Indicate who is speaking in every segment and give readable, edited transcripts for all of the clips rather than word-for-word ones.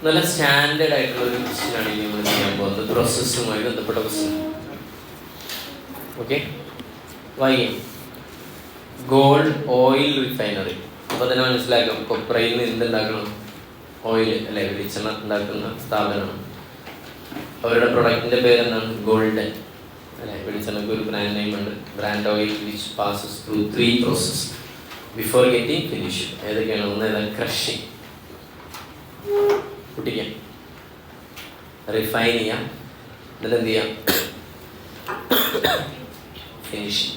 Speaker 1: നല്ല സ്റ്റാൻഡേർഡ് ആയിട്ടുള്ള ഒരു ക്വസ്റ്റ്യനാണ് ഇനി നമ്മൾ ചെയ്യാൻ പോകുന്നത്, പ്രോസസ്സുമായി ബന്ധപ്പെട്ട ക്വസ്റ്റ്യൻ. ഓക്കെ, വായിക്കാം. Gold oil refinery. അപ്പോൾ തന്നെ മനസ്സിലാക്കാം കൊപ്രയിൽ നിന്ന് എന്തുണ്ടാക്കണം, ഓയിൽ അല്ലെ, വെളിച്ചെണ്ണ ഉണ്ടാക്കുന്ന സ്ഥാപനമാണ്. അവരുടെ പ്രൊഡക്റ്റിൻ്റെ പേരെന്താണ്? ഗോൾഡൻ അല്ലെ. വെളിച്ചെണ്ണക്ക് ഒരു ബ്രാൻഡ് നെയിം ഉണ്ട്, brand oil which passes through 3 process before getting finish. ഏതൊക്കെയാണ്? ഒന്ന് ഏതാണ്? ക്രഷിങ്, പൊട്ടിക്കാം, റിഫൈൻ ചെയ്യാം, എന്നിട്ട് എന്ത് ചെയ്യാം? ഫിനിഷിങ്.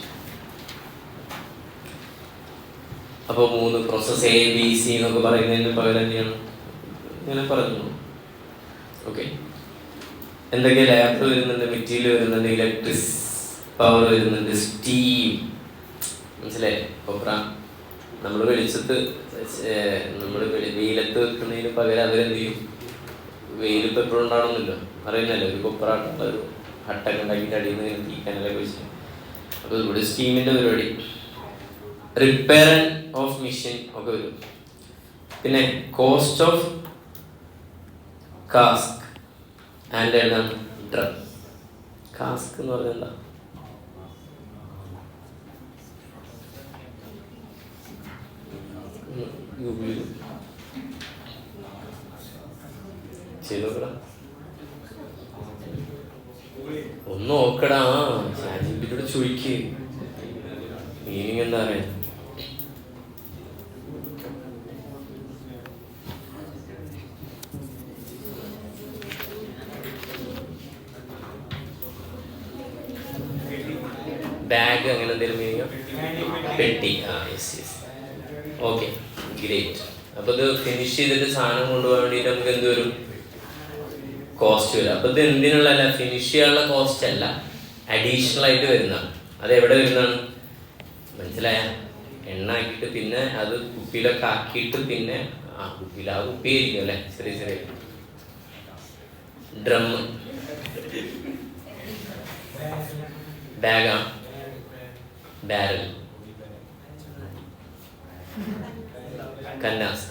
Speaker 1: അപ്പോൾ 3 പ്രോസസ്, ABC എന്നൊക്കെ പറയുന്നതിന് പകരം തന്നെയാണ് ഇങ്ങനെ പറഞ്ഞു. ഓക്കെ, എന്തൊക്കെ ലാബ് വരുന്നുണ്ട്, മെറ്റീരിയൽ വരുന്നുണ്ട്, ഇലക്ട്രിക് പവർ വരുന്നുണ്ട്, സ്റ്റീം. മനസ്സിലായി? കൊപ്ര നമ്മൾ വെളിച്ചത്ത് വെയിലത്ത് വെക്കുന്നതിന് പകരം അവരെന്ത് ചെയ്യും? വെയിലിപ്പോൾ എപ്പോഴും ഉണ്ടാവണമെന്നില്ല, അറിയുന്നല്ലോ. ഒരു കൊപ്ര ഒരു ഹട്ടൊക്കെ ഉണ്ടാക്കിയിട്ട് അടിയിൽ നിന്ന് തീക്കാനൊക്കെ വെച്ച്. അപ്പോൾ ഇവിടെ സ്റ്റീമിൻ്റെ പരിപാടി, റിപ്പയർ ഓഫ് മെഷീൻ ഒക്കെ വരും. പിന്നെ കോസ്റ്റ് ഓഫ് കാസ്ക് ആൻഡ് എന്താണ് ഡ്രം. കാസ്ക് എന്ന് പറഞ്ഞാൽ എന്താ? ഒന്ന് നോക്കടാ, ചാജിപ്പിട്ടോട് ചോദിക്ക് മീനിങ് എന്താ പറയാ. ബാഗ് അങ്ങനെ എന്തെങ്കിലും മീനിങ്ങോ? പെട്ടി. യെസ്. Okay, great. അപ്പോൾ ഇത് ഫിനിഷ് ചെയ്തിട്ട് സാധനം കൊണ്ടുപോകാൻ വേണ്ടിയിട്ട് നമുക്ക് എന്ത് വരും? കോസ്റ്റ് വരും. അപ്പോൾ ഇത് എന്തിനുള്ള അല്ല, ഫിനിഷ് ചെയ്യാനുള്ള കോസ്റ്റ് അല്ല, അഡീഷണൽ ആയിട്ട് വരുന്നതാണ്. അത് എവിടെ വരുന്നതാണ്? മനസ്സിലായ? എണ്ണ ആക്കിയിട്ട് പിന്നെ അത് കുപ്പിയിലൊക്കെ ആക്കിയിട്ട് പിന്നെ കുപ്പിയായിരിക്കും അല്ലേ, ചെറിയ ഡ്രം. ബാഗാ? ബാരൽ, കന്നാസ്.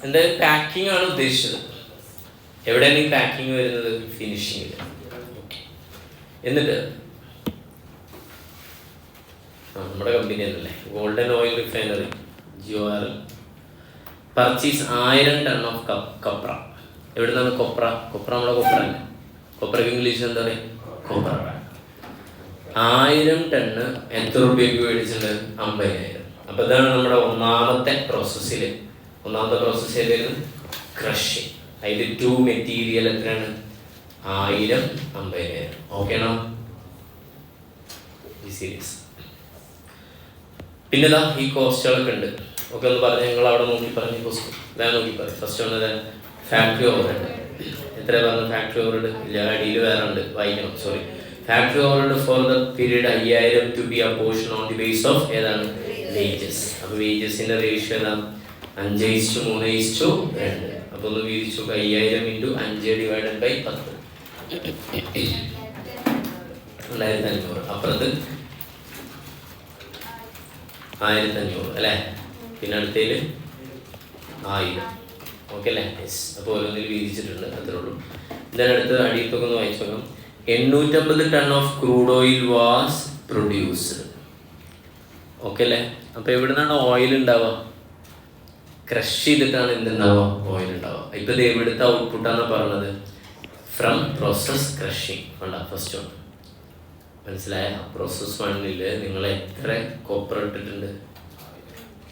Speaker 1: എന്തായാലും പാക്കിംഗ് ആണ് ഉദ്ദേശിച്ചത്. എവിടെയാണ് ഈ പാക്കിംഗ് വരുന്നത്? ഫിനിഷിങ്ങിൽ. എന്നിട്ട് നമ്മുടെ കമ്പനി അല്ലേ, golden oil refinery GORL purchase 1000 ton of copra. എവിടെ നിന്നാണ് കൊപ്ര? നമ്മുടെ കൊപ്ര അല്ലേ, കൊപ്രക്ക് ഇംഗ്ലീഷ് എന്താ പറയുക? കൊപ്ര. 1000 ടണ്ണ് എത്ര രൂപയ്ക്ക് മേടിച്ചിട്ടുണ്ട്? 50,000. അപ്പോൾ ഇതാണ് നമ്മുടെ ഒന്നാമത്തെ പ്രോസസ്സ് ഏതായിരുന്നു? ക്രഷിങ്. അതിൽ 2 മെറ്റീരിയൽ എത്രയാണ്? 1000, 50,000. ഓക്കെ ആണോ? സീരീസ്. പിന്നെ ഈ കോസ്റ്റുകളൊക്കെ ഉണ്ട്. ഒക്കെ ഒന്ന് പറഞ്ഞ് നിങ്ങൾ അവിടെ നോക്കി പറഞ്ഞ് കോസ്റ്റ് ഇതാണ് നോക്കി പറയും. ഫസ്റ്റ് വന്നത് ഫാക്ടറി ഓവർഹെഡ്. എത്ര പറഞ്ഞു ഫാക്ടറി ഓവർഹെഡ്? ഇല്ല, അടിയിൽ വേറെ ഉണ്ട്, വായിക്കണം, sorry. Factory overhead for the period 5000 to be a portion on the base of ഏതാണ്? വേജസ്. അപ്പോൾ വേജസിന്റെ റേഷ്യോ ഏതാണ്? 5:3:2. അപ്പോൾ ഒന്ന് വീതിച്ചു, 5000 × 5 ഡിവൈഡഡ് ബൈ 10, 2500. അപ്പുറത്ത് 1500 അല്ലേ. പിന്നെ അടുത്തതിൽ 1000. ഓക്കെ അല്ലേ? യെസ്. അപ്പോൾ ഓരോന്നിൽ വീതിച്ചിട്ടുണ്ട്, അത്രേ ഉള്ളൂ. ഇതിൻ്റെ അടുത്ത് അടിയിപ്പൊക്കെ ഒന്ന് വായിച്ചു നോക്കാം. 850 ton of crude oil was produced. Okay അല്ലേ? അപ്പോൾ എവിടെ നിന്നാണ് ഓയിൽ ഉണ്ടാവുക? ക്രഷ് ചെയ്തിട്ടാണ് എന്തുണ്ടാവുക? ഓയിൽ ഉണ്ടാവുക. ഇപ്പോൾ ഇത് എവിടുത്തെ ഔട്ട്പുട്ടാണ് പറഞ്ഞത്? From process crushing. വേണ്ട, ഫസ്റ്റ് വൺ മനസ്സിലായ? പ്രോസസ് 1ൽ നിങ്ങൾ എത്ര കോപ്പർ ഇട്ടിട്ടുണ്ട്?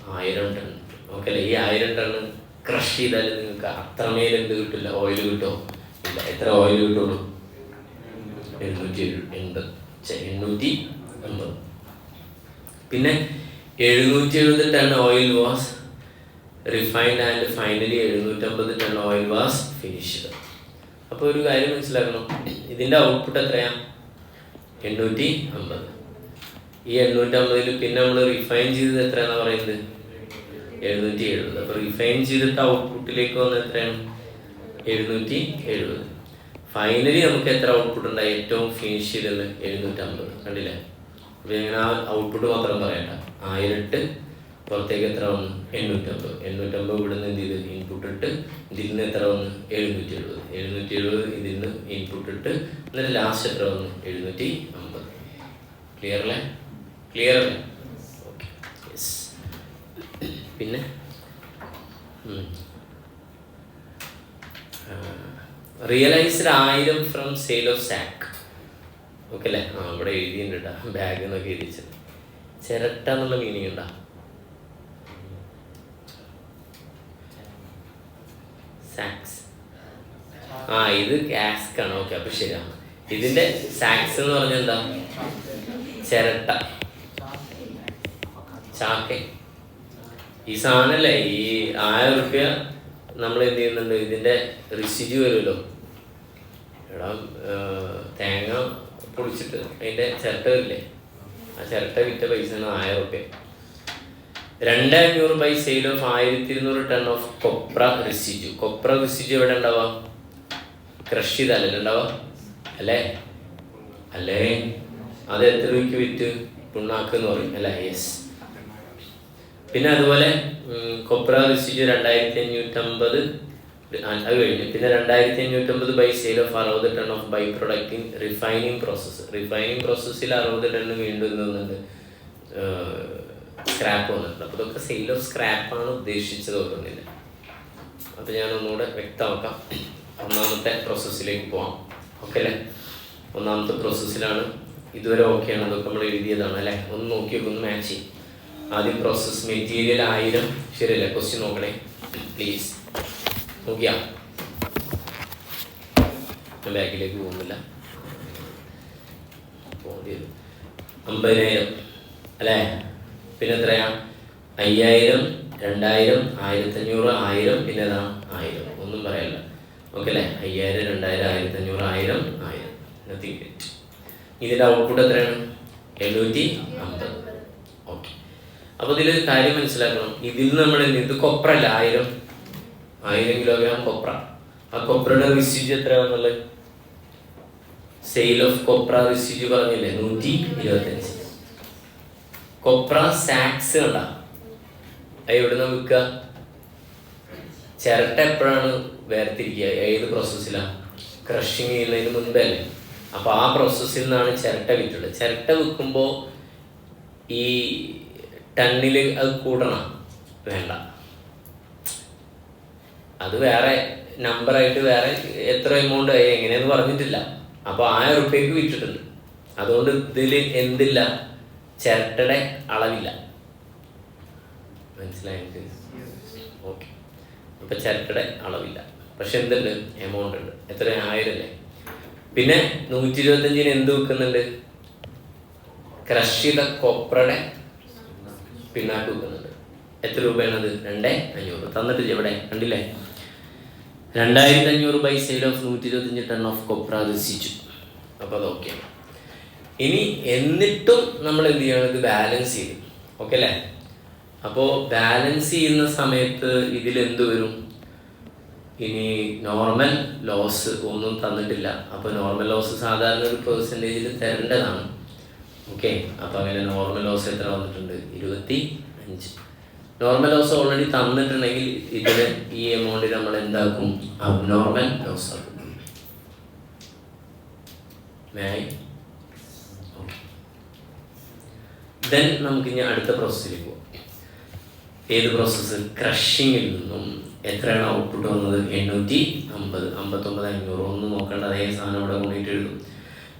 Speaker 1: 1000 ടൺ. ഓക്കെ അല്ലേ? ഈ 1000 ടണ്ണ് ക്രഷ് ചെയ്താൽ നിങ്ങൾക്ക് അത്രമേൽ എന്ത് കിട്ടില്ല? ഓയിൽ കിട്ടുമോ? ഇല്ല. എത്ര ഓയിൽ കിട്ടുള്ളൂ? 880. പിന്നെ 770 ton oil was refined and finally 750 ton oil was finished. അപ്പോൾ ഒരു കാര്യം മനസ്സിലാക്കണം, ഇതിൻ്റെ ഔട്ട്പുട്ട് എത്രയാണ്? 850. ഈ 850 പിന്നെ നമ്മൾ റിഫൈൻ ചെയ്തത് എത്രയാണെന്ന് പറയുന്നത്? 770. അപ്പോൾ റിഫൈൻ ചെയ്തിട്ട് ഔട്ട്പുട്ടിലേക്ക് വന്നത് എത്രയാണ്? 770. ഫൈനലി നമുക്ക് എത്ര ഔട്ട്പുട്ട് ഉണ്ടായി? ഏറ്റവും ഫിനിഷ് ചെയ്തത് 750. കണ്ടില്ലേ? അപ്പോൾ ഇങ്ങനെ ആ ഔട്ട്പുട്ട് മാത്രം പറയണ്ട. 1000 പുറത്തേക്ക് എത്ര വന്നു? 850. 850 ഇവിടെ നിന്ന് എന്ത് ചെയ്ത് ഇൻപുട്ട് ഇട്ട് ഇതിൽ നിന്ന് എത്ര വന്നു? 770. 770 ഇതിൽ നിന്ന് ഇൻപുട്ട് ഇട്ട് എന്നിട്ട് ലാസ്റ്റ് എത്ര വന്നു? 750. ക്ലിയർ അല്ലേ? Okay, yes. പിന്നെ realised 1000 from sale of sack. Okay അല്ലേ? ഇവിടെ എഴുതിയിട്ടുണ്ട് കേട്ടോ, ബാഗ് എന്നൊക്കെ എഴുതിച്ചത്. ചിരട്ട എന്നുള്ള മീനിങ് ഉണ്ടോ? സാക്സ്. ഇത് കാസ്ക് ആണ്. ഓക്കെ, അപ്പൊ ശരിയാണ്. ഇതിന്റെ സാക്സ് എന്ന് പറഞ്ഞാൽ എന്താ? ചിരട്ട, ചാക്ക. ഈ സാധനല്ലേ, ഈ 1000 റുപ്യ നമ്മൾ എന്ത് ചെയ്യുന്നുണ്ട്? ഇതിന്റെ റിസിഡ്യൂ വരുമല്ലോ. എടാ, തേങ്ങ പൊടിച്ചിട്ട് അതിന്റെ ചിരട്ട വരില്ലേ, ആ ചിരട്ട വിറ്റ പൈസയാണ് 1000 റുപ്യ. 2500 by sale of 1200 ton of copra residue. കൊപ്ര റിസിഡ്യൂ എവിടെ ഉണ്ടാവുക? ക്രഷ് ചെയ്താലല്ലേ ഉണ്ടാവുക, അല്ലേ? അത് എത്ര രൂപയ്ക്ക് വിറ്റ്? പുണ്ണാക്ക് എന്ന് പറയും, അല്ലേ? യെസ്. പിന്നെ അതുപോലെ കൊപ്ര റിസിഡ്യൂ 2550, അത് കഴിഞ്ഞു. പിന്നെ 2550 by sale of 60 ton of byproduct in refining process. Refining പ്രോസസ്സിൽ 60 ടൺ വീണ്ടും എന്തുണ്ട്? സ്ക്രാപ്പ് വന്നിട്ടുണ്ട്. അപ്പോൾ ഇതൊക്കെ സെയിൽ ഓഫ് സ്ക്രാപ്പാണ് ഉദ്ദേശിച്ചത് ഓരോന്നില്ല. അപ്പോൾ ഞാൻ ഒന്നുകൂടെ വ്യക്തമാക്കാം. ഒന്നാമത്തെ പ്രോസസ്സിലേക്ക് പോവാം. ഓക്കെ അല്ലേ? ഒന്നാമത്തെ പ്രോസസ്സിലാണ്. ഇതുവരെ ഓക്കെയാണ്, അതൊക്കെ നമ്മൾ എഴുതിയതാണ് അല്ലേ? ഒന്ന് നോക്കിയൊക്കെ ഒന്ന് മാച്ച് ചെയ്യും. ആദ്യം പ്രോസസ് മെറ്റീരിയൽ 1000, ശരിയല്ലേ? ക്വസ്റ്റ്യൻ നോക്കണേ പ്ലീസ്. നോക്കിയാ ബാക്കിലേക്ക് പോകുന്നില്ല, പോകേണ്ടി വരും. 50,000 അല്ലേ? പിന്നെ എത്രയാ? 5000, 2000, 1500, 1000, പിന്നെ ഏതാ? 1000. ഒന്നും പറയല്ല. ഓക്കെ അല്ലേ? 5000, 2000, 1500, 1000, 1000. Nothing it. ഇതിൻ്റെ ഔട്ട്പുട്ട് എത്രയാണ്? 750. ഓക്കെ. അപ്പോൾ ഇതിൽ കാര്യം മനസ്സിലാക്കണം. ഇതിൽ നിന്ന് നമ്മൾ ഇത് കൊപ്ര അല്ല, 1000 കിലോഗ്രാം കൊപ്ര. ആ കൊപ്രയുടെ റിസിഡ്യൂ എത്രയാണെന്നുള്ളത്? സെയിൽ ഓഫ് കൊപ്ര റിസിഡ്യൂ പറഞ്ഞില്ലേ? 125. കൊപ്ര സാക്സ് കണ്ട എവിടുന്ന വിൽക്കുക? ചിരട്ട എപ്പോഴാണ് വേർതിരിക്കുക? ഏത് പ്രോസസ്സിലാണ്? ക്രഷിങ് ചെയ്യുന്നതിന് മുൻപേ അല്ലേ? അപ്പോൾ ആ പ്രോസസ്സിൽ നിന്നാണ് ചിരട്ട വിറ്റുള്ളത്. ചിരട്ട വിൽക്കുമ്പോൾ ഈ ടണ്ണിൽ അത് കൂടണം? വേണ്ട, അത് വേറെ നമ്പറായിട്ട് വേറെ എത്ര എമൗണ്ട് ആയി എങ്ങനെയാന്ന് പറഞ്ഞിട്ടില്ല. അപ്പോൾ 1000 റുപ്യക്ക് വിറ്റിട്ടുണ്ട്. അതുകൊണ്ട് ഇതിൽ എന്തില്ല? ചിരട്ടയുടെ അളവില്ല. മനസ്സിലായെങ്കിൽ ഓക്കെ. അപ്പം ചിരട്ടയുടെ അളവില്ല, പക്ഷെ എന്തുണ്ട്? എമൗണ്ട് ഉണ്ട്. എത്ര? 1000 അല്ലേ? പിന്നെ 125 എന്ത് വെക്കുന്നുണ്ട്? ക്രഷ് ചെയ്ത കൊപ്രയുടെ പിണ്ണാക്ക് വെക്കുന്നുണ്ട്. എത്ര രൂപയാണത്? 2500. തന്നിട്ടില്ല ഇവിടെ, കണ്ടില്ലേ? 2500 by sale of 125 ton of copra residue. അപ്പോൾ അതൊക്കെയാണ്. ഇനി എന്നിട്ടും നമ്മൾ എന്ത് ചെയ്യണം? ഇത് ബാലൻസ് ചെയ്യും. ഓക്കെ അല്ലേ? അപ്പോൾ ബാലൻസ് ചെയ്യുന്ന സമയത്ത് ഇതിലെന്ത് വരും? ഇനി നോർമൽ ലോസ് ഒന്നും തന്നിട്ടില്ല. അപ്പോൾ നോർമൽ ലോസ് സാധാരണ ഒരു പെർസെൻറ്റേജിൽ തരേണ്ടതാണ്. ഓക്കെ. അപ്പോൾ അങ്ങനെ നോർമൽ ലോസ് എത്ര വന്നിട്ടുണ്ട്? 25. നോർമൽ ലോസ് ഓൾറെഡി തന്നിട്ടുണ്ടെങ്കിൽ ഇതിന് ഈ എമൗണ്ടിൽ നമ്മൾ എന്താക്കും? അബ്നോർമൽ ലോസ് ആക്കും. ദെൻ നമുക്കിനി അടുത്ത പ്രോസസ്സിലേക്ക് പോകാം. ഏത് പ്രോസസ്സ്? ക്രഷിങ്ങിൽ നിന്നും എത്രയാണ് ഔട്ട്പുട്ട് വന്നത്? 850, 59,500. ഒന്നും നോക്കേണ്ട, അതേ സാധനം ഇവിടെ കൊണ്ടിട്ട് എഴുതും.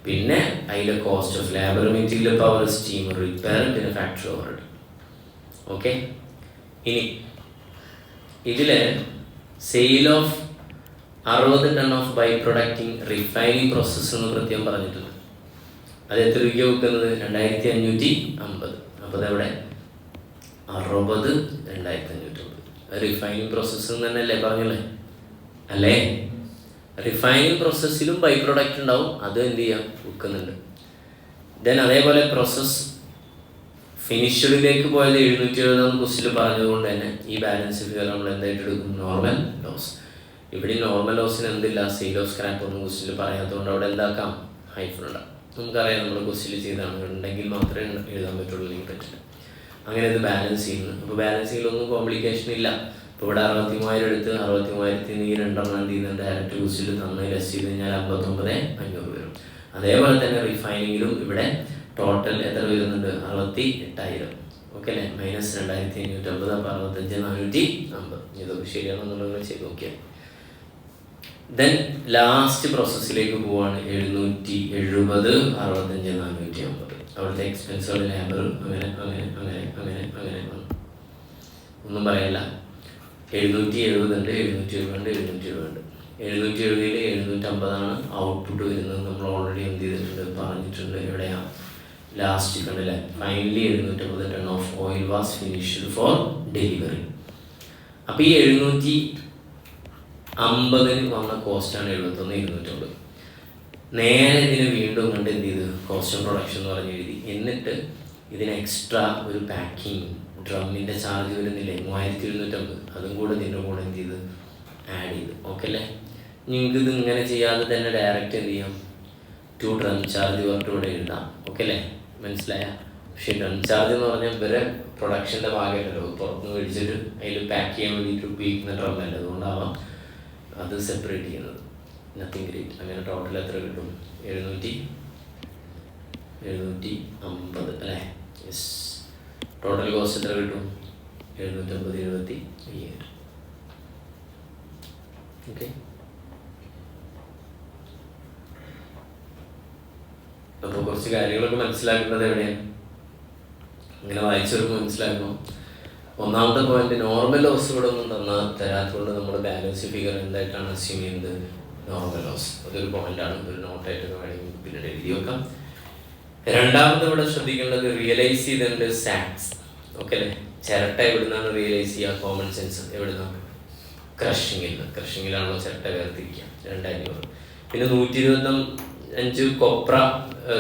Speaker 1: പിന്നെ അതിലെ cost of labour, material, power, steam, repair, പിന്നെ ഫാക്ടറി ഓവർഹെഡ്. ഓക്കെ. ഇനി ഇതിൽ sale of 60 ton of byproduct in refining process എന്ന് പ്രത്യേകം പറഞ്ഞിട്ടുണ്ട്. അത് എത്ര രൂപയ്ക്ക് വെക്കുന്നത്? 2550. അപ്പോൾ അതെവിടെ? 60, 2550. റിഫൈനിങ് പ്രോസസ്സ് തന്നെയല്ലേ പറഞ്ഞല്ലേ? അല്ലേ? റിഫൈനിങ് പ്രോസസ്സിലും ബൈ പ്രൊഡക്റ്റ് ഉണ്ടാവും, അത് എന്ത് ചെയ്യാം? വിൽക്കുന്നുണ്ട്. ദെൻ അതേപോലെ പ്രോസസ് ഫിനിഷ്ഡിലേക്ക് പോയത് 770 ക്വസ്റ്റിൽ പറഞ്ഞതുകൊണ്ട് തന്നെ ഈ ബാലൻസ് ഫിഗർ നമ്മൾ എന്തായിട്ട് എടുക്കും? Normal loss. ഇവിടെ നോർമൽ ലോസിന് എന്തില്ല? സെയിൽ ഓഫ് സ്ക്രാപ്പ് ഒന്നും ക്വസ്റ്റിൽ പറയാത്തതുകൊണ്ട് അവിടെ എന്താക്കാം? ഹൈഫൺ ഉണ്ടാകും. നമുക്കറിയാം, നമ്മൾ ക്വസ്റ്റിൽ ചെയ്താണ്, ഉണ്ടെങ്കിൽ മാത്രമേ എഴുതാൻ പറ്റുള്ളൂ, അല്ലെങ്കിൽ പറ്റില്ല. അങ്ങനെ ഇത് ബാലൻസ് ചെയ്യുന്നു. അപ്പോൾ ബാലൻസിങ്ങിലൊന്നും കോംപ്ലിക്കേഷൻ ഇല്ല. ഇപ്പോൾ ഇവിടെ 63,000 എടുത്ത് 63,000 ഈ രണ്ടെണ്ണം എന്ത് ചെയ്യുന്നത് ഡയറക്റ്റ് യൂസിൽ തന്ന് ലെസ് ചെയ്ത് കഴിഞ്ഞാൽ 59,500 വരും. അതേപോലെ തന്നെ റിഫൈനിങ്ങിലും ഇവിടെ ടോട്ടൽ എത്ര വരുന്നുണ്ട് 68,000. ഓക്കെ അല്ലേ, മൈനസ് 2,550. അപ്പോൾ 65,450. ഇതൊക്കെ ശരിയാണെന്നുള്ളത് ചെയ്ത് നോക്കിയാൽ. ദെൻ ലാസ്റ്റ് പ്രോസസ്സിലേക്ക് പോവാണ് 770, 65,450. അവിടുത്തെ എക്സ്പെൻസുകൾ ലേബർ അങ്ങനെ അങ്ങനെ അങ്ങനെ അങ്ങനെ അങ്ങനെ ഒന്നും പറയല്ല. 770 ഉണ്ട്, 770 ഉണ്ട്. 770 750 ഔട്ട്പുട്ട് വരുന്നത്. നമ്മൾ ഓൾറെഡി എന്ത് ചെയ്തിട്ടുണ്ട് പറഞ്ഞിട്ടുണ്ട്. എവിടെയാണ് ലാസ്റ്റ് കണ്ടില്ലേ, finally 750 ton of oil was finished for delivery. അപ്പോൾ ഈ 750 വന്ന കോസ്റ്റാണ് 71,250. നേരെ ഇതിന് വീണ്ടും കണ്ട് എന്ത് ചെയ്ത് കോസ്റ്റ് ഓഫ് പ്രൊഡക്ഷൻ എന്ന് പറഞ്ഞ് എഴുതി. എന്നിട്ട് ഇതിന് എക്സ്ട്രാ ഒരു പാക്കിങ് ഡ്രമ്മിൻ്റെ ചാർജ് വരുന്നില്ലേ 3,250, അതും കൂടെ ഇതിൻ്റെ കൂടെ എന്ത് ചെയ്ത് ആഡ് ചെയ്ത്. ഓക്കെ അല്ലേ, നിങ്ങൾക്ക് ഇത് ഇങ്ങനെ ചെയ്യാതെ തന്നെ ഡയറക്റ്റ് എന്ത് ചെയ്യാം, 2 ഡ്രം ചാർജ് പറഞ്ഞിട്ട് ഇവിടെ എഴുതാം. ഓക്കെ അല്ലേ, മനസ്സിലായ? പക്ഷേ ഡ്രം ചാർജ് എന്ന് പറഞ്ഞാൽ ഇവരെ പ്രൊഡക്ഷൻ്റെ ഭാഗമല്ലല്ലോ, പുറത്തുനിന്ന് മേടിച്ചിട്ട് അതിൽ പാക്ക് ചെയ്യാൻ വേണ്ടിയിട്ട് ഉപയോഗിക്കുന്ന ഡ്രമ്മല്ല. അതുകൊണ്ടാവാം അത് സെപ്പറേറ്റ് ചെയ്യുന്നത്. Nothing great. അങ്ങനെ ടോട്ടൽ എത്ര കിട്ടും? 750 അല്ലേ? യെസ്. ടോട്ടൽ കോസ്റ്റ് എത്ര കിട്ടും? 750, 75,000. ഓക്കെ. അപ്പോൾ കുറച്ച് കാര്യങ്ങളൊക്കെ മനസ്സിലാക്കുന്നത് എവിടെയാണ്, ഇങ്ങനെ വായിച്ചവർക്ക് മനസ്സിലാക്കണം. ഒന്നാമത്തെ പോയിന്റ്, നോർമൽ ലോസ് ഇവിടെ ഒന്നും തരാത്തതുകൊണ്ട് നമ്മൾ ബാലൻസ് ഫിഗർ എന്തായിട്ടാണ് അസ്യൂം ചെയ്യുന്നത്? Normal loss. അതൊരു പോയിന്റാണ്, ഒരു നോട്ടായിട്ടൊക്കെ വേണമെങ്കിൽ പിന്നീട് എഴുതി വെക്കാം. രണ്ടാമത് ഇവിടെ ശ്രദ്ധിക്കേണ്ടത് റിയലൈസ് ചെയ്തിട്ടുണ്ട് സാക്സ്. ഓക്കെ അല്ലേ, ചിരട്ട എവിടുന്നാണ് റിയലൈസ് ചെയ്യുക? കോമൺ സെൻസ് എവിടുന്നാണ്? ക്രഷിങ്ങിലാണല്ലോ ചിരട്ട വേർതിരിക്കുക. 2,500. പിന്നെ 125 കൊപ്ര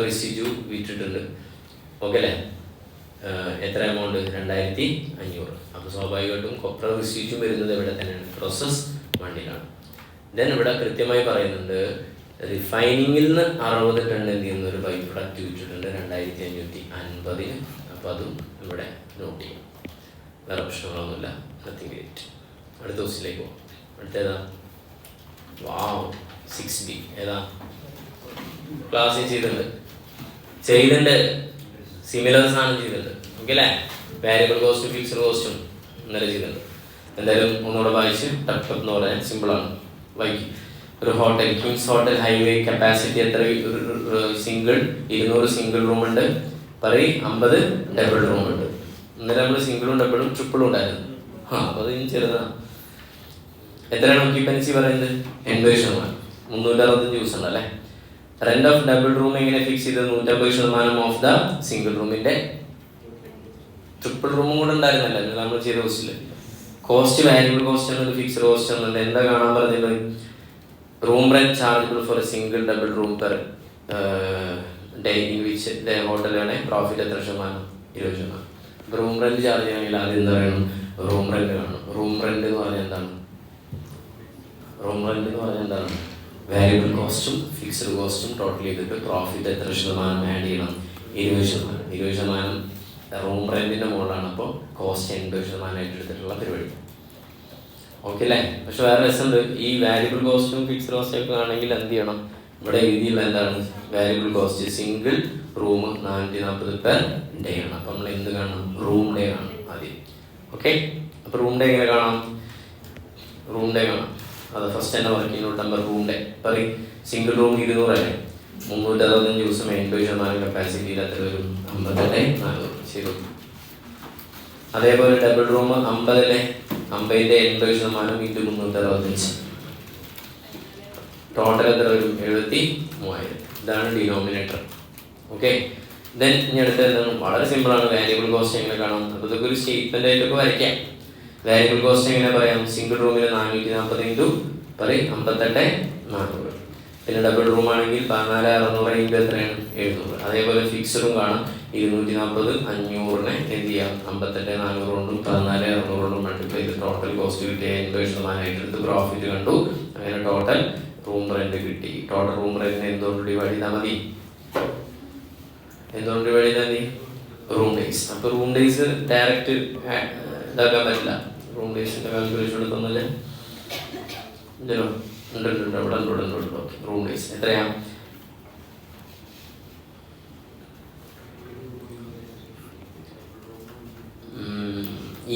Speaker 1: റിസിജു വിറ്റിട്ടുണ്ട്. ഓക്കെ അല്ലേ, എത്ര എമൗണ്ട്? 2,500. അപ്പോൾ സ്വാഭാവികമായിട്ടും കൊപ്ര റിസിജു വരുന്നത് എവിടെ തന്നെയാണ്? പ്രോസസ് 1-ലാണ്. ദെൻ ഇവിടെ കൃത്യമായി പറയുന്നുണ്ട് റിഫൈനിങ്ങിൽ നിന്ന് 60 ടൺ എന്ത് ചെയ്യുന്ന ഒരു ബൈ പ്രൊഡക്റ്റ് വിറ്റിട്ടുണ്ട് 2,550. അപ്പോൾ അതും ഇവിടെ നോട്ട് ചെയ്യും. വേറെ പ്രശ്നങ്ങളൊന്നുമില്ല. Nothing great. അടുത്ത ക്വസ്റ്റിലേക്ക് പോകും. അടുത്തേതാ? വാവ്, 6B. ഏതാ? ക്ലാസ്സിൽ ചെയ്തിട്ടുണ്ട് സിമിലർ സാധനം ചെയ്തിട്ടുണ്ട്. ഓക്കെ അല്ലേ, വാരിയബിൾ കോസ്റ്റും ഫിക്സഡ് കോസ്റ്റും ഇന്നലെ ചെയ്തിട്ടുണ്ട്. എന്തായാലും ഒന്നുകൂടെ വായിച്ച് ടപ്പ് എന്ന് പറയാൻ സിമ്പിളാണ്. വൈകി ഒരു hotel, Kings hotel highway capacity എത്ര? സിംഗിൾ 200 സിംഗിൾ റൂം ഉണ്ട്, 50 ഡബിൾ റൂം ഉണ്ട്. ഇന്നലെ നമ്മൾ സിംഗിളും ഡബിളും ട്രിപ്പിളും ഉണ്ടായിരുന്നു. അപ്പോൾ അത് ഇനി ചെറുതാണ്. എത്രയാണ് ഒക്യുപ്പൻസി പറയുന്നത്? 80%. 365 ദിവസം ഉണ്ടല്ലേ. റെന്റ് ഓഫ് ഡബിൾ റൂം എങ്ങനെ ഫിക്സ് ചെയ്തത്? 150% ഓഫ് ദ സിംഗിൾ റൂമിന്റെ. ട്രിപ്പിൾ റൂമും കൂടെ ഉണ്ടായിരുന്നല്ലേ നമ്മൾ ചെയ്ത കോസ്റ്റില്. കോസ്റ്റ് വാരിയബിൾ കോസ്റ്റ് എന്നത് ഫിക്സ്ഡ് കോസ്റ്റ് എന്നുണ്ട്. എന്താ കാണാൻ പറഞ്ഞത്? Room rent chargeable for a single double room per day in which the ഹോട്ടലാണ്. പ്രോഫിറ്റ് എത്ര ശതമാനം? 20%. റൂം റെന്റ് ചാർജ് ചെയ്യണമെങ്കിൽ ആദ്യം എന്താ വേണം? റൂം റെന്റ് കാണും. റൂം റെന്റ് എന്ന് പറഞ്ഞാൽ എന്താണ്? വാരിയബിൾ കോസ്റ്റും ഫിക്സ്ഡ് കോസ്റ്റും ടോട്ടൽ ചെയ്തിട്ട് പ്രോഫിറ്റ് എത്ര ശതമാനം ആഡ് ചെയ്യണം? 20%. 20% റൂം റെന്റിന്റെ മുകളിലാണ്. അപ്പോൾ കോസ്റ്റ് 80% എടുത്തിട്ടുള്ള പരിപാടി. ഓക്കെ അല്ലേ? പക്ഷെ വേറെ രസമുണ്ട്. ഈ വാരിയബിൾ കോസ്റ്റും ഫിക്സ്ഡ് കോസ്റ്റും ഒക്കെ ആണെങ്കിൽ എന്ത് ചെയ്യണം? ഇവിടെ എഴുതിയുള്ള എന്താണ്? Variable cost single room 440 per day ആണ്. അപ്പം നമ്മൾ എന്ത് കാണണം? റൂം ഡേ കാണണം ആദ്യം. ഓക്കെ, അപ്പോൾ റൂം ഡേ എങ്ങനെ കാണാം? റൂം ഡേ കാണാം. അത് ഫസ്റ്റ് തന്നെ working not number room day. പറയും സിംഗിൾ റൂം 200 അല്ലേ, 365 ദിവസം 80% കപ്പാസിറ്റിയിൽ എത്ര വരും? 50,400. ശരി. അതേപോലെ ഡബിൾ റൂം 50 അല്ലേ, 50ന്റെ 80% ഇൻറ്റു 365 ടോട്ടൽ എത്ര വരും? 73,000. ഇതാണ് ഡിനോമിനേറ്റർ. ഓക്കെ, ദെൻ ഇനി അടുത്ത എന്താണ്? വളരെ സിമ്പിളാണ്. വാരിയബിൾ കോസ്റ്റ് എങ്ങനെ കാണാം? അപ്പോൾ ഇതൊക്കെ ഒരു സ്റ്റേറ്റ്മെന്റ് ആയിട്ടൊക്കെ വരയ്ക്കാം. വാരിയബിൾ കോസ്റ്റ് എങ്ങനെ പറയാം? സിംഗിൾ റൂമിൽ 440 ഇൻറ്റു 58,400. പിന്നെ ഡബിൾ റൂം ആണെങ്കിൽ 14,600 ഇൻറ്റു എത്രയാണ്? 700. അതേപോലെ ഫിക്സഡും കാണാം. 240 500 എന്ത് ചെയ്യാം? 58,400 കൊണ്ടും 14,600 കൊണ്ടും മൾട്ടിപ്ലൈ ചെയ്ത് ടോട്ടൽ കോസ്റ്റ് കിട്ടിയ 80% എടുത്ത് പ്രോഫിറ്റ് കണ്ടു. അങ്ങനെ ടോട്ടൽ റൂം റെന്റ് കിട്ടി. ടോട്ടൽ റൂം റെന്റിനെ എന്തുകൊണ്ട് ഡിവൈഡ് ചെയ്താൽ മതി? Room days. അപ്പോൾ റൂം ഡേയ്സ് ഡയറക്റ്റ് ഇതാക്കാൻ പറ്റില്ല. റൂം ഡേയ്സിൻ്റെ കാൽക്കുലേഷൻ എടുത്തൊന്നുമില്ല. ഇല്ലല്ലോ, ഉണ്ട് ഇവിടെ ഉണ്ട്. ഓക്കെ, റൂം ഡേയ്സ് എത്രയാണ്?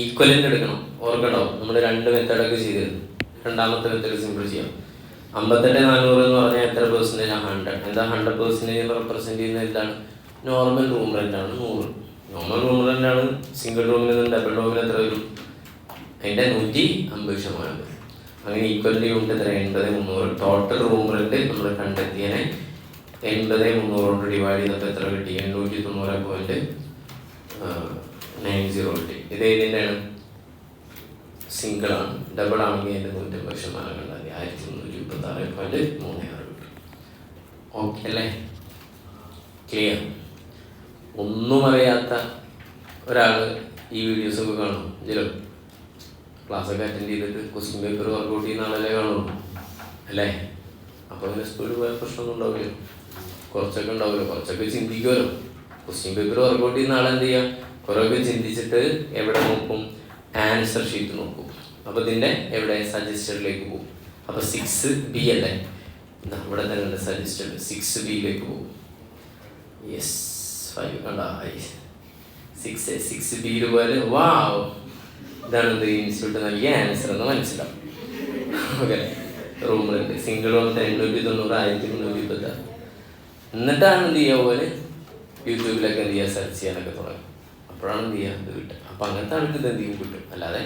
Speaker 1: ഈക്വലൻ്റ് എടുക്കണം. ഓർക്കണ്ടാവും, നമ്മൾ 2 മെത്തേഡൊക്കെ ചെയ്തിരുന്നു. രണ്ടാമത്തെ മെത്തേഡ് സിമ്പിൾ ചെയ്യാം. 58,400 എന്ന് പറഞ്ഞാൽ എത്ര പെർസെൻറ്റേജ്? 100. എന്താ 100% റെപ്രസെൻറ്റ് ചെയ്യുന്നത്? എന്താണ്? നോർമൽ റൂം റെൻ്റാണ് 100. നോർമൽ റൂം റെൻ്റാണ്. സിംഗിൾ റൂമിൽ നിന്ന് ഡബിൾ റൂമിൽ എത്ര വരും? അതിൻ്റെ 150%. അങ്ങനെ ഈക്വലിറ്റി കൊണ്ട് എത്ര? 80,300. ടോട്ടൽ റൂം റെൻ്റ് നമ്മൾ കണ്ടെത്തിയതിനെ 80,300 കൊണ്ട് ഡിവൈഡ് ചെയ്തപ്പോൾ എത്ര കിട്ടി? 890.90 കിട്ടി. ഇത് ഏതിൻ്റെയാണ്? സിംഗിളാണ്. ഡബിൾ ആണെങ്കിൽ അതിൻ്റെ 150% കണ്ടാൽ 1326.36 കിട്ടും. ഓക്കെ അല്ലേ? ക്ലിയർ? ഒന്നും അറിയാത്ത ഒരാൾ ഈ വീഡിയോസൊക്കെ കാണും. ഇതിലോ ക്ലാസ്സൊക്കെ അറ്റൻഡ് ചെയ്തിട്ട് ക്വസ്റ്റ്യൻ പേപ്പർ വർക്കൗട്ട് ചെയ്യുന്ന ആളല്ലേ കാണുള്ളൂ അല്ലേ? അപ്പോൾ അതിന് സ്കൂളിൽ പോയ പ്രശ്നമൊന്നും ഉണ്ടാവില്ല. കുറച്ചൊക്കെ ഉണ്ടാവില്ല, കുറച്ചൊക്കെ ചിന്തിക്കുമല്ലോ. ക്വസ്റ്റ്യൻ പേപ്പർ വർക്കൗട്ട് ചെയ്യുന്ന ആളെന്ത് ചെയ്യുക? കുറേയൊക്കെ ചിന്തിച്ചിട്ട് എവിടെ നോക്കും? ആൻസർ ഷീറ്റ് നോക്കും. അപ്പോൾ ഇതിൻ്റെ എവിടെ? സജസ്റ്റഡിലേക്ക് പോകും. അപ്പോൾ 6B അല്ലേ? ഇവിടെ തന്നെ ഉണ്ട് സജസ്റ്റഡ്. 6Bയിലേക്ക് പോകും. യെസ്, 5 കണ്ട 6Bയിൽ പോലെ. വാവ്, ഇതാണ് എന്ത്? ഇൻസ്റ്റിറ്റ്യൂട്ട് നൽകിയ ആൻസർ എന്ന് മനസ്സിലാവും. ഓക്കെ, റൂം റെന്റ് സിംഗിൾ റൂമിൽ 890, 1326. എന്നിട്ടാണ് എന്ത് ചെയ്യുക? പോലെ യൂട്യൂബിലൊക്കെ എന്ത് ചെയ്യുക? സെർച്ച് ചെയ്യാനൊക്കെ തുടങ്ങും. അപ്പോഴാണ് എന്ത് ചെയ്യുക? ഇത് കിട്ടുക. അപ്പോൾ അങ്ങനത്തെ ആൾക്ക് ഇത് എന്തെങ്കിലും കിട്ടും. അല്ലാതെ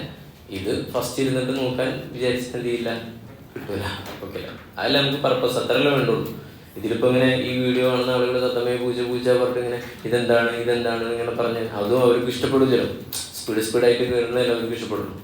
Speaker 1: ഇത് ഫസ്റ്റ് ഇരുന്നിട്ട് നോക്കാൻ വിചാരിച്ചിട്ട് എന്ത് ചെയ്യില്ല, കിട്ടൂല. ഓക്കെ, അതല്ല നമുക്ക് പർപ്പസ്, അത്രയല്ലേ വേണ്ടുള്ളൂ. ഇതിലിപ്പോൾ ഇങ്ങനെ ഈ വീഡിയോ കാണുന്ന ആളുകൾ തത്തമ്മയെ പൂജ പറഞ്ഞിട്ട് ഇങ്ങനെ ഇതെന്താണ് ഇങ്ങനെ പറഞ്ഞ് അതും അവർക്ക് ഇഷ്ടപ്പെടില്ലല്ലോ. സ്പീഡായിട്ട് കയറുന്നതല്ലേ അവർക്ക് ഇഷ്ടപ്പെടുള്ളൂ.